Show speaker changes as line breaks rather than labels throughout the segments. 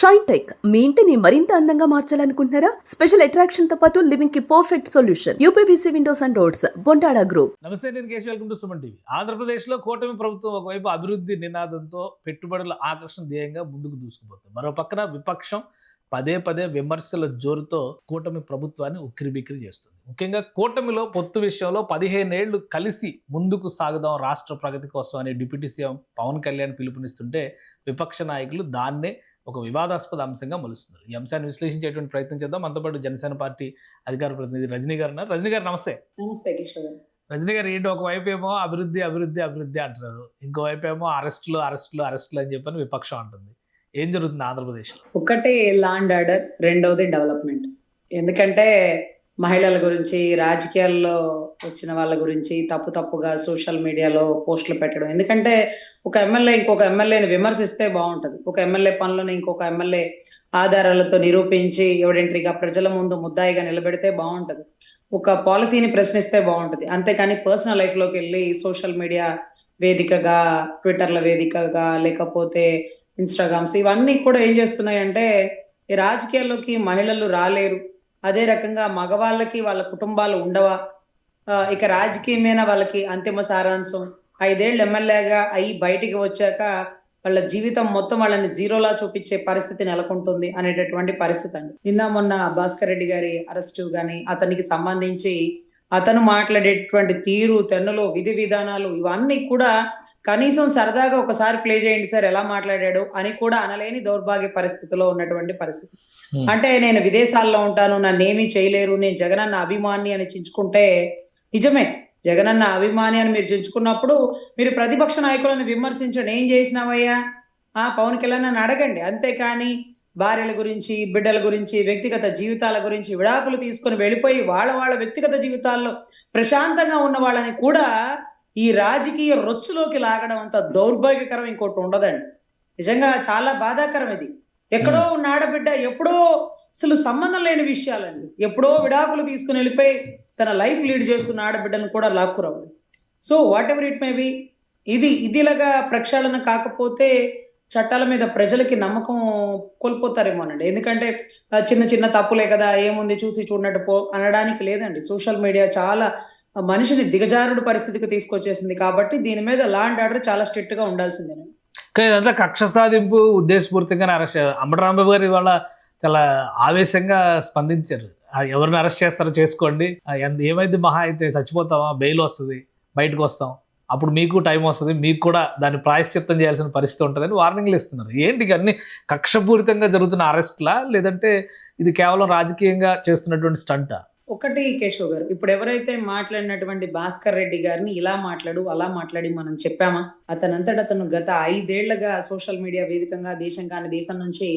Shine tech మీ ఇంటిని మరింత అందంగా మార్చాలనుకుంటున్నారా? స్పెషల్ అట్రాక్షన్ తో పాటు లివింగ్ కి perfect solution. UPVC windows and doors, Bontada group.
నమస్తే, నేను Keshav. Welcome to Suman TV. ఆంధ్రప్రదేశ్లో కూటమి ప్రభుత్వం ఒకవైపు అభివృద్ధి నినాదంతో పెట్టుబడుల ఆకర్షణ ధ్యేయంగా ముందుకు దూసుకుపోతుంది. మరో పక్కన విపక్షం పదే పదే విమర్శల జోరుతో కూటమి ప్రభుత్వాన్ని ఉక్కిరిబిక్కిరి చేస్తుంది. ముఖ్యంగా కూటమిలో పొత్తు విషయంలో 15 ఏళ్లు కలిసి ముందుకు సాగుదాం రాష్ట్ర ప్రగతి కోసం అనే డిప్యూటీ సీఎం పవన్ కళ్యాణ్ పిలుపునిస్తుంటే విపక్ష నాయకులు దాన్నే ఒక వివాదాస్పద అంశంగా మలుస్తున్నారు. ఈ అంశాన్ని విశ్లేషించేటువంటి ప్రయత్నం చేద్దాం. మనతో పాటు జనసేన పార్టీ అధికార ప్రతినిధి రజనీ గారు ఉన్నారు. రజనీ గారు నమస్తే.
నమస్తే కిషోర్.
రజనీ గారు, ఏంటి ఒకవైపు ఏమో అభివృద్ధి అభివృద్ధి అభివృద్ధి అంటున్నారు, ఇంకోవైపు ఏమో అరెస్టులు అరెస్టులు అరెస్టులు అని చెప్పని విపక్షం అంటుంది. ఏం జరుగుతుంది ఆంధ్రప్రదేశ్లో?
ఒకటి లా అండ్ ఆర్డర్, రెండవది డెవలప్మెంట్. ఎందుకంటే మహిళల గురించి, రాజకీయాల్లో వచ్చిన వాళ్ళ గురించి తప్పుగా సోషల్ మీడియాలో పోస్టులు పెట్టడం. ఎందుకంటే ఒక ఎమ్మెల్యే ఇంకొక ఎమ్మెల్యేని విమర్శిస్తే బాగుంటది. ఒక ఎమ్మెల్యే పనులను ఇంకొక ఎమ్మెల్యే ఆధారాలతో నిరూపించి ఎవిడెంటరీగా ప్రజల ముందు ముద్దాయిగా నిలబెడితే బాగుంటది. ఒక పాలసీని ప్రశ్నిస్తే బాగుంటది. అంతేకాని పర్సనల్ లైఫ్ లోకి వెళ్ళి సోషల్ మీడియా వేదికగా, ట్విట్టర్ల వేదికగా, లేకపోతే ఇన్స్టాగ్రామ్స్ ఇవన్నీ కూడా ఏం చేస్తున్నాయంటే ఈ రాజకీయాల్లోకి మహిళలు రాలేరు, అదే రకంగా మగవాళ్ళకి వాళ్ళ కుటుంబాలు ఉండవా, ఇక రాజకీయమైన వాళ్ళకి అంతిమ సారాంశం 5 ఏళ్ళు ఎమ్మెల్యేగా అయి బయటికి వచ్చాక వాళ్ళ జీవితం మొత్తం వాళ్ళని జీరోలా చూపించే పరిస్థితి నెలకొంటుంది అనేటటువంటి పరిస్థితి అండి. నిన్న మొన్న భాస్కర్ రెడ్డి గారి అరెస్టు గాని, అతనికి సంబంధించి అతను మాట్లాడేటువంటి తీరు తెన్నులు, విధి విధానాలు ఇవన్నీ కూడా కనీసం సరదాగా ఒకసారి ప్లే చేయండి సార్ ఎలా మాట్లాడాడు అని కూడా అనలేని దౌర్భాగ్య పరిస్థితిలో ఉన్నటువంటి పరిస్థితి. అంటే నేను విదేశాల్లో ఉంటాను, నన్ను ఏమీ చేయలేరు, నేను జగనన్న అభిమాని అని చించుకుంటే నిజమే, జగనన్న అభిమాని అని మీరు చించుకున్నప్పుడు మీరు ప్రతిపక్ష నాయకులను విమర్శించండి, ఏం చేసినావయ్యా పవన్ కళ్యాణ్ అని అడగండి. అంతేకాని భార్యల గురించి, బిడ్డల గురించి, వ్యక్తిగత జీవితాల గురించి విడాకులు తీసుకొని వెళ్ళిపోయి వాళ్ళ వ్యక్తిగత జీవితాల్లో ప్రశాంతంగా ఉన్న వాళ్ళని కూడా ఈ రాజకీయ రొచ్చులోకి లాగడం అంత దౌర్భాగ్యకరం ఇంకోటి ఉండదండి. నిజంగా చాలా బాధాకరం ఇది. ఎక్కడో ఉన్న ఆడబిడ్డ ఎప్పుడో అసలు సంబంధం లేని విషయాలండి, ఎప్పుడో విడాకులు తీసుకుని వెళ్ళిపోయి తన లైఫ్ లీడ్ చేస్తున్న ఆడబిడ్డను కూడా లాక్కురావు. So whatever it may be, ఇదిలాగా ప్రక్షాళన కాకపోతే చట్టాల మీద ప్రజలకి నమ్మకం కోల్పోతారేమోనండి. ఎందుకంటే చిన్న తప్పులే కదా, ఏముంది చూసి చూడనట్టు పో అనడానికి లేదండి. సోషల్ మీడియా చాలా మనిషిని దిగజారుడు పరిస్థితికి తీసుకొచ్చేసింది. కాబట్టి దీని మీద లా అండ్ ఆర్డర్ చాలా స్ట్రిక్ట్ గా ఉండాల్సిందేనండి.
కానీ ఇదంతా కక్ష సాధింపు ఉద్దేశపూర్తిగా అరెస్ట్. అంబటి రాంబాబు గారు ఇవాళ చాలా ఆవేశంగా స్పందించారు. ఎవరిని అరెస్ట్ చేస్తారో చేసుకోండి, ఏమైంది మహా అయితే చచ్చిపోతామా, బెయిల్ వస్తుంది, బయటకు వస్తాం, అప్పుడు మీకు టైం వస్తుంది, మీకు కూడా దాన్ని ప్రాయశ్చిత్తం చేయాల్సిన పరిస్థితి ఉంటుందని వార్నింగ్లు ఇస్తున్నారు. ఏంటి అన్ని కక్షపూరితంగా జరుగుతున్న అరెస్ట్లా, లేదంటే ఇది కేవలం రాజకీయంగా చేస్తున్నటువంటి స్టంటా?
ఒకటి కేశవ్ గారు, ఇప్పుడు ఎవరైతే మాట్లాడినటువంటి భాస్కర్ రెడ్డి గారిని ఇలా మాట్లాడు అలా మాట్లాడి మనం చెప్పామా? అతను గత 5 ఏళ్లుగా సోషల్ మీడియా వేదికగా దేశం కాని దేశం నుంచి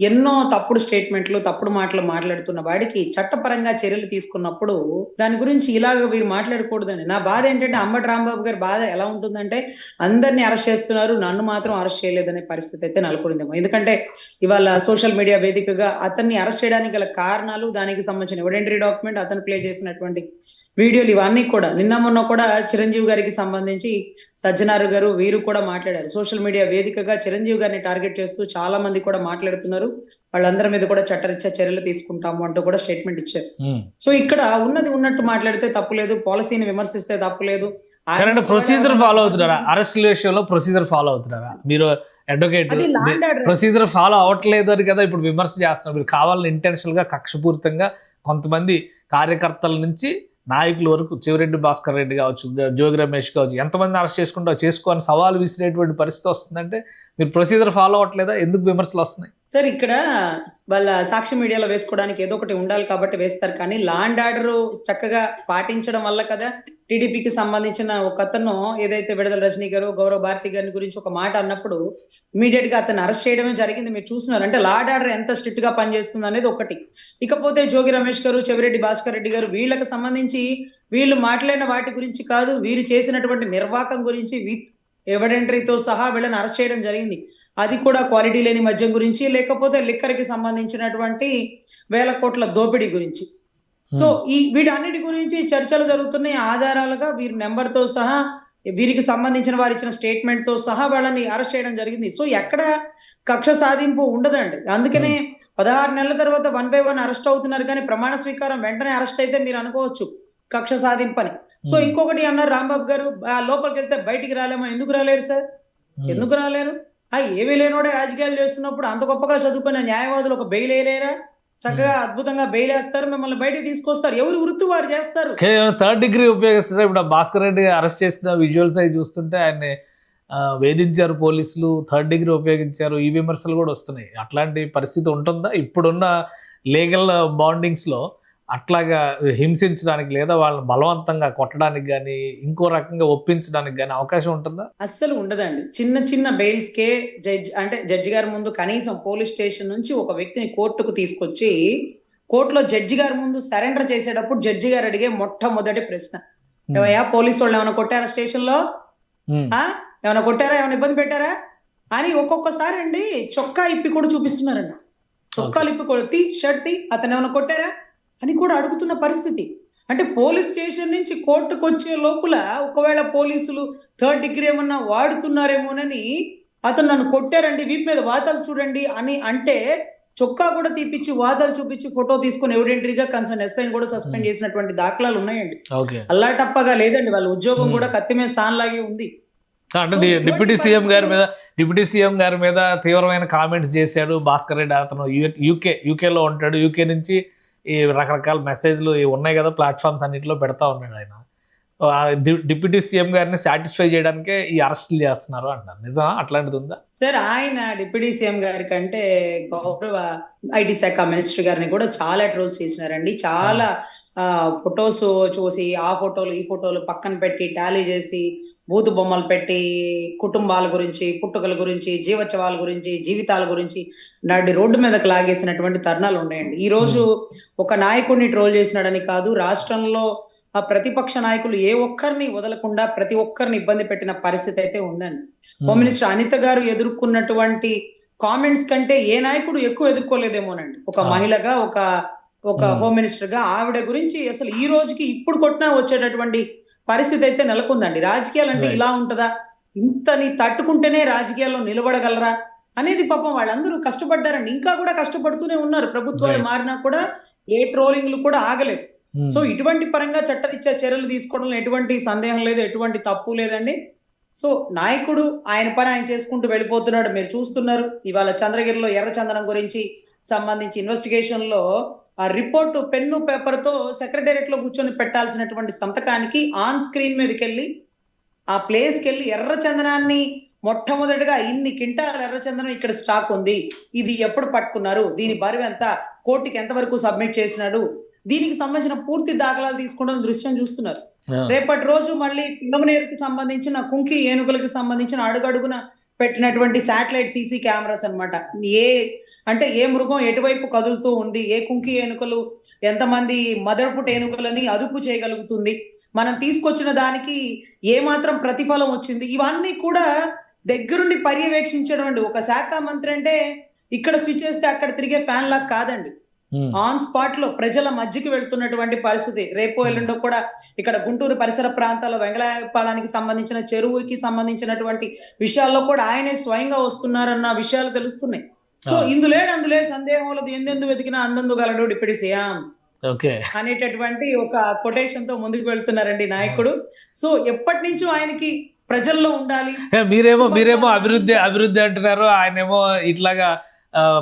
ఎన్నో తప్పుడు స్టేట్మెంట్లు, తప్పుడు మాటలు మాట్లాడుతున్న వాడికి చట్టపరంగా చర్యలు తీసుకున్నప్పుడు దాని గురించి ఇలాగ వీరు మాట్లాడకూడదని నా బాధ ఏంటంటే, అంబటి రాంబాబు గారి బాధ ఎలా ఉంటుందంటే అందరినీ అరెస్ట్ చేస్తున్నారు, నన్ను మాత్రం అరెస్ట్ చేయలేదనే పరిస్థితి అయితే నెలకొందేమో. ఎందుకంటే ఇవాళ సోషల్ మీడియా వేదికగా అతన్ని అరెస్ట్ చేయడానికి గల కారణాలు, దానికి సంబంధించిన ఎవిడెంటరీ డాక్యుమెంట్, అతను ప్లే చేసినటువంటి వీడియోలు ఇవన్నీ కూడా నిన్న మొన్న కూడా చిరంజీవి గారికి సంబంధించి సజ్జనారు గారు వీరు కూడా మాట్లాడారు. సోషల్ మీడియా వేదికగా చిరంజీవి గారిని టార్గెట్ చేస్తూ చాలా మంది కూడా మాట్లాడుతున్నారు, వాళ్ళందరి మీద కూడా చట్టరీత్యా చర్యలు తీసుకుంటాము అంటూ కూడా స్టేట్మెంట్ ఇచ్చారు. సో ఇక్కడ ఉన్నది ఉన్నట్టు మాట్లాడితే తప్పులేదు, పాలసీని విమర్శిస్తే తప్పులేదు.
ప్రొసీజర్ ఫాలో అవుతున్నారా? అరెస్ట్ విషయంలో ప్రొసీజర్ ఫాలో అవుతున్నారా? మీరు అడ్వకేట్, ప్రొసీజర్ ఫాలో అవ్వట్లేదు అని కదా ఇప్పుడు విమర్శ చేస్తున్నారు. మీరు కావాలని ఇంటెన్షనల్ గా కక్షపూరితంగా కొంతమంది కార్యకర్తల నుంచి నాయకుల వరకు, చెవిరెడ్డి భాస్కర్ రెడ్డి కావచ్చు, జోగి రమేష్ కావచ్చు, ఎంతమంది అరెస్ట్ చేసుకోని సవాలు విసిరేటువంటి పరిస్థితి వస్తుందంటే మీరు ప్రొసీజర్ ఫాలో అవ్వట్లేదా? ఎందుకు విమర్శలు వస్తున్నాయి?
సార్ ఇక్కడ వాళ్ళ సాక్షి మీడియాలో వేసుకోవడానికి ఏదో ఒకటి ఉండాలి కాబట్టి వేస్తారు, కానీ లా అండ్ ఆర్డర్ చక్కగా పాటించడం వల్ల కదా టీడీపీకి సంబంధించిన ఒక అతను ఏదైతే విడుదల రజనీ గారు, గౌరవ భారతి గారి గురించి ఒక మాట అన్నప్పుడు ఇమీడియట్ గా అతను అరెస్ట్ చేయడమే జరిగింది. మీరు చూస్తున్నారు అంటే లా అండ్ ఆర్డర్ ఎంత స్ట్రిక్ట్ గా పనిచేస్తుంది అనేది ఒకటి. ఇకపోతే జోగి రమేష్ గారు, చెవిరెడ్డి భాస్కర్ రెడ్డి గారు వీళ్ళకి సంబంధించి వీళ్ళు మాట్లాడిన వాటి గురించి కాదు, వీరు చేసినటువంటి నిర్వాకం గురించి విత్ ఎవిడెంటరీతో సహా వీళ్ళని అరెస్ట్ చేయడం జరిగింది. అది కూడా క్వాలిటీ లేని మద్యం గురించి, లేకపోతే లిక్కర్ కి సంబంధించినటువంటి 1000 కోట్ల దోపిడీ గురించి. సో వీటన్నిటి గురించి చర్చలు జరుగుతున్నాయి. ఆధారాలుగా వీరి నెంబర్తో సహా, వీరికి సంబంధించిన వారు ఇచ్చిన స్టేట్మెంట్ తో సహా వాళ్ళని అరెస్ట్ చేయడం జరిగింది. సో ఎక్కడ కక్ష సాధింపు ఉండదండి. అందుకనే 16 నెలల తర్వాత 1 బై 1 అరెస్ట్ అవుతున్నారు కానీ ప్రమాణ స్వీకారం వెంటనే అరెస్ట్ అయితే మీరు అనుకోవచ్చు కక్ష సాధింపని. సో ఇంకొకటి అన్నారు రాంబాబు గారు, లోపలికి వెళ్తే బయటికి రాలేమో. ఎందుకు రాలేరు సార్? ఎందుకు రాలేరు? ఏమీ లేనోడే రాజకీయాలు చేస్తున్నప్పుడు అంత గొప్పగా చదువుకున్న న్యాయవాదులు ఒక బెయిల్ వేయలేరా? చక్కగా అద్భుతంగా బెయిల్ వేస్తారు, మిమ్మల్ని బయటికి తీసుకొస్తారు. ఎవరి వృత్తి వారు చేస్తారు.
థర్డ్ డిగ్రీ ఉపయోగిస్తారు. ఇప్పుడు భాస్కర్ రెడ్డి అరెస్ట్ చేసిన విజువల్స్ అవి చూస్తుంటే ఆయన్ని వేధించారు పోలీసులు, థర్డ్ డిగ్రీ ఉపయోగించారు, ఈ విమర్శలు కూడా వస్తున్నాయి. అట్లాంటి పరిస్థితి ఉంటుందా ఇప్పుడున్న లీగల్ బాండింగ్స్లో? అట్లాగా హింసించడానికి లేదా వాళ్ళని బలవంతంగా కొట్టడానికి కానీ ఇంకో రకంగా ఒప్పించడానికి కానీ అవకాశం ఉంటుందా?
అస్సలు ఉండదండి. చిన్న చిన్న బెయిల్స్ కే జడ్జి గారి ముందు కనీసం పోలీస్ స్టేషన్ నుంచి ఒక వ్యక్తిని కోర్టుకు తీసుకొచ్చి కోర్టులో జడ్జి గారి ముందు సరెండర్ చేసేటప్పుడు జడ్జి గారు అడిగే మొట్టమొదటి ప్రశ్న, ఏమయ్యా పోలీసు వాళ్ళు ఏమైనా కొట్టారా స్టేషన్ లో? ఏమైనా కొట్టారా, ఏమైనా ఇబ్బంది పెట్టారా అని ఒక్కొక్కసారి అండి చొక్కా ఇప్పి కూడా చూపిస్తున్నారండి. చొక్కాలు ఇప్పి కొట్టి షర్ట్ తి అతను ఏమైనా కొట్టారా అని కూడా అడుగుతున్న పరిస్థితి. అంటే పోలీస్ స్టేషన్ నుంచి కోర్టుకు వచ్చే లోపల ఒకవేళ పోలీసులు థర్డ్ డిగ్రీ ఏమన్నా వాడుతున్నారేమోనని అతను నన్ను కొట్టారండి, వీపు మీద వాతాలు చూడండి అని అంటే చొక్కా కూడా తీపిచ్చి వాదాలు చూపించి ఫోటో తీసుకుని ఎవిడెంటరీగా కన్సర్న్ ఎస్ఐని కూడా సస్పెండ్ చేసినటువంటి దాఖలాలు ఉన్నాయండి. అల్లాటప్పగా లేదండి, వాళ్ళ ఉద్యోగం కూడా కత్తి మీద సాన్లాగే ఉంది.
అంటే డిప్యూటీ సీఎం గారి మీద తీవ్రమైన కామెంట్స్ చేశాడు భాస్కర్ రెడ్డి. అతను యూకేలో ఉంటాడు. యూకే నుంచి ఈ రకరకాల మెసేజ్లు ఉన్నాయి కదా ప్లాట్ఫామ్స్ అన్నింటిలో పెడతా ఉన్నాడు ఆయన. డిప్యూటీ సీఎం గారిని సాటిస్ఫై చేయడానికే ఈ అరెస్టులు చేస్తున్నారు అంటారు. నిజమా? అట్లాంటిది ఉందా
సార్? ఆయన డిప్యూటీ సీఎం గారి కంటే గౌరవ ఐటీ శాఖ మినిస్టర్ గారిని కూడా చాలా ట్రోల్స్ చేసినారండి. చాలా ఫొటోస్ చూసి ఆ ఫోటోలు ఈ ఫోటోలు పక్కన పెట్టి టాలీ చేసి బూతు బొమ్మలు పెట్టి కుటుంబాల గురించి, పుట్టుకల గురించి, జీవోత్సవాల గురించి, జీవితాల గురించి నాటి రోడ్డు మీదకి లాగేసినటువంటి తరుణాలు ఉన్నాయండి. ఈ రోజు ఒక నాయకుడిని ట్రోల్ చేసినాడని కాదు, రాష్ట్రంలో ఆ ప్రతిపక్ష నాయకులు ఏ ఒక్కరిని వదలకుండా ప్రతి ఒక్కరిని ఇబ్బంది పెట్టిన పరిస్థితి అయితే ఉందండి. హోమ్ మినిస్టర్ అనిత గారు ఎదుర్కొన్నటువంటి కామెంట్స్ కంటే ఏ నాయకుడు ఎక్కువ ఎదుర్కోలేదేమోనండి. ఒక మహిళగా, ఒక హోమ్ మినిస్టర్ గా ఆవిడ గురించి అసలు ఈ రోజుకి ఇప్పుడు కొట్టినా వచ్చేటటువంటి పరిస్థితి అయితే నెలకొందండి. రాజకీయాలు అంటే ఇలా ఉంటదా, ఇంతని తట్టుకుంటేనే రాజకీయాల్లో నిలబడగలరా అనేది పాపం వాళ్ళందరూ కష్టపడ్డారండి. ఇంకా కూడా కష్టపడుతూనే ఉన్నారు. ప్రభుత్వాలు మారినా కూడా ఏ ట్రోలింగ్లు కూడా ఆగలేదు. సో ఇటువంటి పరంగా చట్టరీత్యా చర్యలు తీసుకోవడంలో ఎటువంటి సందేహం లేదు, ఎటువంటి తప్పు లేదండి. సో నాయకుడు ఆయన పని ఆయన చేసుకుంటూ వెళ్ళిపోతున్నాడు. మీరు చూస్తున్నారు ఇవాళ చంద్రగిరిలో ఎర్రచందనం గురించి సంబంధించి ఇన్వెస్టిగేషన్ లో ఆ రిపోర్టు పెన్ను పేపర్ తో సెక్రటేరియట్ లో కూర్చొని పెట్టాల్సినటువంటి సంతకానికి ఆన్ స్క్రీన్ మీదకి వెళ్ళి ఆ ప్లేస్ కి వెళ్ళి ఎర్రచందనాన్ని మొట్టమొదటిగా ఇన్ని క్వింటాల ఎర్రచందనం ఇక్కడ స్టాక్ ఉంది, ఇది ఎప్పుడు పట్టుకున్నారు, దీని బరువు ఎంత, కోర్టుకి ఎంత వరకు సబ్మిట్ చేసినాడు, దీనికి సంబంధించిన పూర్తి దాఖలాలు తీసుకుంటున్న దృశ్యం చూస్తున్నారు. రేపటి రోజు మళ్ళీ పిల్లమనేరుకి సంబంధించిన కుంకి ఏనుగులకు సంబంధించిన అడుగడుగున పెట్టినటువంటి శాటిలైట్ సీసీ కెమెరాస్ అన్నమాట. ఏ మృగం ఎటువైపు కదులుతూ ఉంది, ఏ కుంకి ఏనుకలు ఎంతమంది మదర్పుట్ ఏనుకలని అదుపు చేయగలుగుతుంది, మనం తీసుకొచ్చిన దానికి ఏ మాత్రం ప్రతిఫలం వచ్చింది, ఇవన్నీ కూడా దగ్గరుండి పర్యవేక్షించడం అండి. ఒక శాఖ మంత్రి అంటే ఇక్కడ స్విచ్ చేస్తే అక్కడ తిరిగే ఫ్యాన్ లాగా కాదండి. ఆన్ స్పాట్ లో ప్రజల మధ్యకి వెళ్తున్నటువంటి పరిస్థితి. రేపో ఎల్లుండో కూడా ఇక్కడ గుంటూరు పరిసర ప్రాంతాల్లో వెంగళపాలానికి సంబంధించిన చెరువుకి సంబంధించినటువంటి విషయాల్లో కూడా ఆయనే స్వయంగా వస్తున్నారన్న విషయాలు తెలుస్తున్నాయి. సో అందులే సందేహం లేదు, ఎందెందు వెతికినా అందందు గలడు డిప్యూటీ సీఎం అనేటటువంటి ఒక కొటేషన్ తో ముందుకు వెళ్తున్నారండి నాయకుడు. సో ఎప్పటి నుంచో ఆయనకి ప్రజల్లో ఉండాలి.
మీరేమో అభివృద్ధి అంటున్నారు, ఆయనేమో ఇట్లాగా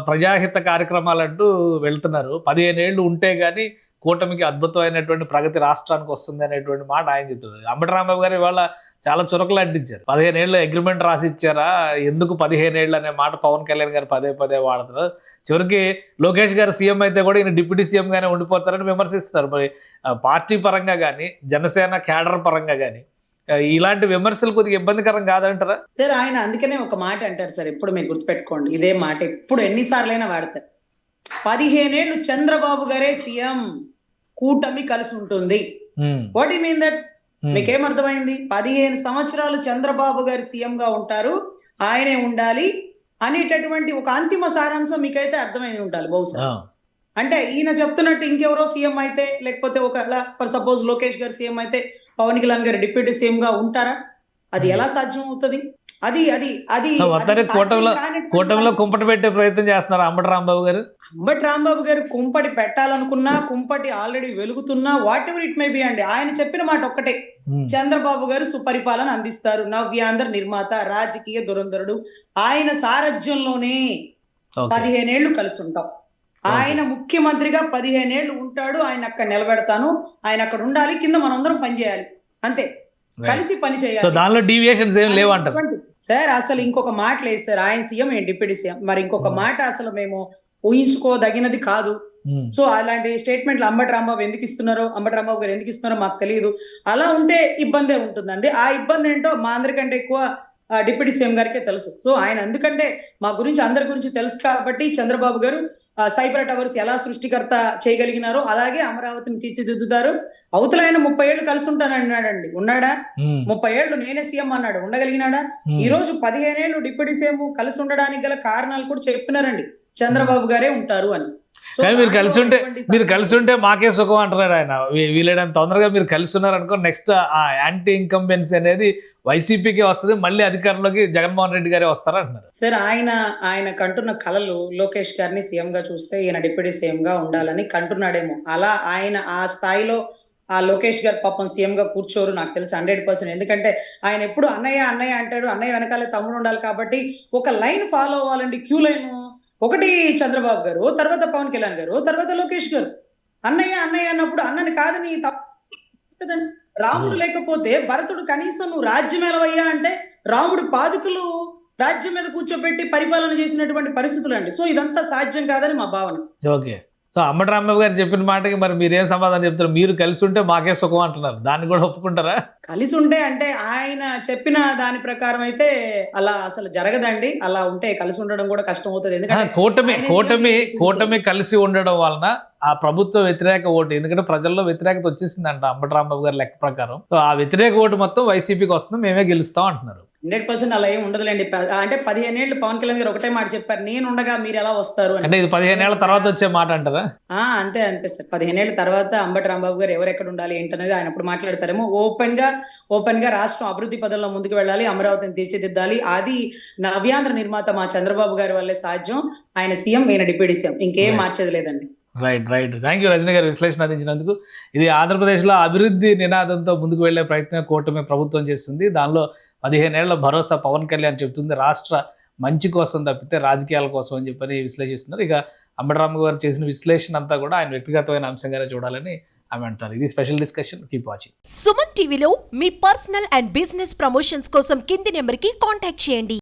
ప్రజాహిత కార్యక్రమాలు అంటూ వెళ్తున్నారు. 15 ఏళ్ళు ఉంటే గానీ కూటమికి అద్భుతమైనటువంటి ప్రగతి రాష్ట్రానికి వస్తుంది అనేటువంటి మాట ఆయన చెప్తున్నారు. అంబటి రాంబాబు గారు ఇవాళ చాలా చురకలు అంటించారు. 15 ఏళ్ళు అగ్రిమెంట్ రాసి ఇచ్చారా, ఎందుకు 15 ఏళ్ళు అనే మాట పవన్ కళ్యాణ్ గారు పదే వాడుతున్నారు. చివరికి లోకేష్ గారు సీఎం అయితే కూడా ఈయన డిప్యూటీ సీఎం గానే ఉండిపోతారని విమర్శిస్తారు. మరి పార్టీ పరంగా కానీ జనసేన క్యాడర్ పరంగా కానీ ఇలాంటి విమర్శలు కొద్దిగా ఇబ్బందికరం కాదంటారా?
సార్ ఆయన అందుకనే ఒక మాట అంటారు సార్, ఎప్పుడు మీరు గుర్తుపెట్టుకోండి, ఇదే మాట ఎప్పుడు ఎన్నిసార్లైనా వాడతారు. 15 ఏళ్ళు చంద్రబాబు గారే సీఎం, కూటమి కలిసి ఉంటుంది. What you mean that? మీకేం అర్థమైంది? 15 సంవత్సరాలు చంద్రబాబు గారి సీఎం గా ఉంటారు, ఆయనే ఉండాలి అనేటటువంటి ఒక అంతిమ సారాంశం మీకైతే అర్థమైంది ఉండాలి బహుశా. అంటే ఈయన చెప్తున్నట్టు ఇంకెవరో సీఎం అయితే, లేకపోతే ఒక సపోజ్ లోకేష్ గారు సీఎం అయితే పవన్ కళ్యాణ్ గారు డిప్యూటీ సీఎం గా ఉంటారా? అది ఎలా సాధ్యం అవుతుంది? అది అది అది
మొత్తానికి
అది
కూటమిలో
సాధ్యం కానిటువంటి
కూటమిలో
పరిస్థితి.
కుంపటి పెట్టే ప్రయత్నం చేస్తున్నారు అంబటి రాంబాబు గారు.
అంబటి రాంబాబు గారు కుంపటి పెట్టాలనుకున్నా, కుంపటి ఆల్రెడీ వెలుగుతున్నా, whatever it may be అండి, ఆయన చెప్పిన మాట ఒక్కటే,
ఉమ్,
చంద్రబాబు గారు సుపరిపాలన అందిస్తారు, నవ్యాంధ్ర నిర్మాత, రాజకీయ దురంధరుడు, ఆయన సారథ్యంలోనే
ఓకే
15 ఏళ్లు కలిసి ఉంటాం. ఆయన ముఖ్యమంత్రిగా 15 ఏళ్లు ఉంటాడు, ఆయన అక్కడ నిలబెడతాను, ఆయన అక్కడ ఉండాలి, కింద మనందరం పని చేయాలి, అంతే, కలిసి పని
సో
చేయాలి.
దానిలో డీవియేషన్స్ ఏం లేవంటారు.
సార్ అసలు ఇంకొక మాట లేదు సార్, ఆయన సీఎం డిప్యూటీ సీఎం, మరి ఇంకొక మాట అసలు మేము ఊహించుకోదగినది కాదు.
ఉమ్,
సో అలాంటి స్టేట్మెంట్లు అంబటి రాంబాబు ఎందుకు ఇస్తున్నారో, అంబటి రాంబాబు గారు ఎందుకు ఇస్తున్నారో మాకు తెలియదు. అలా ఉంటే ఇబ్బందే ఉంటుందండి. ఆ ఇబ్బంది ఏంటో మా అందరికంటే ఎక్కువ డిప్యూటీ సీఎం గారికే తెలుసు. సో ఆయన ఎందుకంటే మా గురించి అందరి గురించి తెలుసు కాబట్టి, చంద్రబాబు గారు సైబర్ టవర్స్ ఎలా సృష్టికర్త చేయగలిగినారో అలాగే అమరావతిని తీర్చిదిద్దుతారు. అవతల ఆయన 30 ఏళ్ళు కలిసి ఉంటానన్నాడండి, ఉన్నాడా?
ఉమ్,
30 ఏళ్ళు నేనే సీఎం అన్నాడు, ఉండగలిగినాడా?
ఉమ్.
ఈ రోజు 15 ఏళ్ళు డిప్యూటీ సీఎం కలిసి ఉండడానికి గల కారణాలు కూడా చెప్పినారండి, చంద్రబాబు గారే ఉంటారు అని. సో
కానీ మీరు
దాంట్లో
కలిసి ఉంటే
ఎటువంటి
మాకే సుఖం అంటున్నాడు ఆయన. వీళ్ళని తొందరగా మీరు కలిసి ఉన్నారనుకో, నెక్స్ట్ ఆ యాంటీ ఇన్కంబెన్సీ అనేది వైసీపీకి వస్తుంది, మళ్ళీ అధికారంలోకి జగన్మోహన్ రెడ్డి గారే వస్తారు అంటున్నారు.
సార్ ఆయన కంటున్న కలలు లోకేష్ గారిని సీఎం గా చూస్తే ఈయన డిప్యూటీ సీఎం గా ఉండాలని కంటున్నాడేమో. అలా ఆయన ఆ స్థాయిలో ఆ లోకేష్ గారు పాపం సీఎం గా కూర్చోరు నాకు తెలిసి 100%. ఎందుకంటే ఆయన ఎప్పుడు అన్నయ్య అన్నయ్య అంటాడు, అన్నయ్య వెనకాలే తమ్ముడు ఉండాలి కాబట్టి ఒక లైన్ ఫాలో అవ్వాలండి, క్యూ లైన్. ఒకటి చంద్రబాబు గారు, తర్వాత పవన్ కళ్యాణ్ గారు, తర్వాత లోకేష్ గారు. అన్నయ్య అన్నయ్య అన్నప్పుడు అన్నని కాదని తప్పదండి. రాముడు లేకపోతే భరతుడు కనీసం నువ్వు రాజ్యం ఎలవయ్యా అంటే రాముడు పాదుకులు రాజ్యం మీద కూర్చోబెట్టి పరిపాలన చేసినటువంటి పరిస్థితులు అండి. సో ఇదంతా సాధ్యం కాదని మా భావన.
ఓకే. సో అంబటి రాంబాబు గారు చెప్పిన మాటకి మరి మీరేం సమాధానం చెప్తారు? మీరు కలిసి ఉంటే మాకే సుఖం అంటున్నారు, దాన్ని కూడా ఒప్పుకుంటారా?
కలిసి ఉంటే అంటే ఆయన చెప్పిన దాని ప్రకారం అయితే అలా అసలు జరగదండి. అలా ఉంటే కలిసి ఉండడం కూడా కష్టం అవుతుంది. ఎందుకంటే
కూటమి కలిసి ఉండడం వలన ఆ ప్రభుత్వ వ్యతిరేక ఓటు, ఎందుకంటే ప్రజల్లో వ్యతిరేకత వచ్చేసిందంట అంబటి రాంబాబు గారి లెక్క ప్రకారం. సో ఆ వ్యతిరేక ఓటు మొత్తం వైసీపీకి వస్తుంది, మేమే గెలుస్తాం అంటున్నారు.
100% అలా ఏం ఉండదులేండి. అంటే 15 ఏళ్ళు పవన్ కళ్యాణ్ గారు ఒకటే మాట చెప్పారు, నేను ఉండగా మీరు ఎలా వస్తారు అని.
అంటే ఇది 15 ఏళ్ల తర్వాత వచ్చే మాట అంటారా?
అంతే అంతే సార్. 15 ఏళ్ల తర్వాత అంబటి రాంబాబు గారు ఎవరెక్కడ ఉండాలి ఏంటనేది ఆయన అప్పుడు మాట్లాడతారేమో. ఓపెన్ గా రాష్ట్రం అభివృద్ధి పదంలో ముందుకు వెళ్ళాలి, అమరావతిని తీర్చిదిద్దాలి, అది నవ్యాంధ్ర నిర్మాత మా చంద్రబాబు గారి వల్లే సాధ్యం. ఆయన సీఎం, ఈయన డిప్యూటీ సీఎం, ఇంకేం మార్చేది లేదండి.
రైట్. థ్యాంక్ యూ రజనీ గారు విశ్లేషణ అందించినందుకు. ఇది ఆంధ్రప్రదేశ్లో అభివృద్ధి నినాదంతో ముందుకు వెళ్లే ప్రయత్నం కూటమి ప్రభుత్వం చేస్తుంది. దానిలో 15 ఏళ్ల భరోసా పవన్ కళ్యాణ్ చెప్తుంది, రాష్ట్ర మంచి కోసం తప్పితే రాజకీయాల కోసం అని చెప్పని విశ్లేషిస్తున్నారు. ఇక అంబటి రాంబాబు గారు చేసిన విశ్లేషణ అంతా కూడా ఆయన వ్యక్తిగతమైన అంశంగానే చూడాలని ఆమె అంటారు. ఇది special discussion. Keep watching.
Suman టీవీలో మీ పర్సనల్ అండ్ బిజినెస్ ప్రమోషన్స్ కోసం కింది నెంబర్కి కాంటాక్ట్ చేయండి.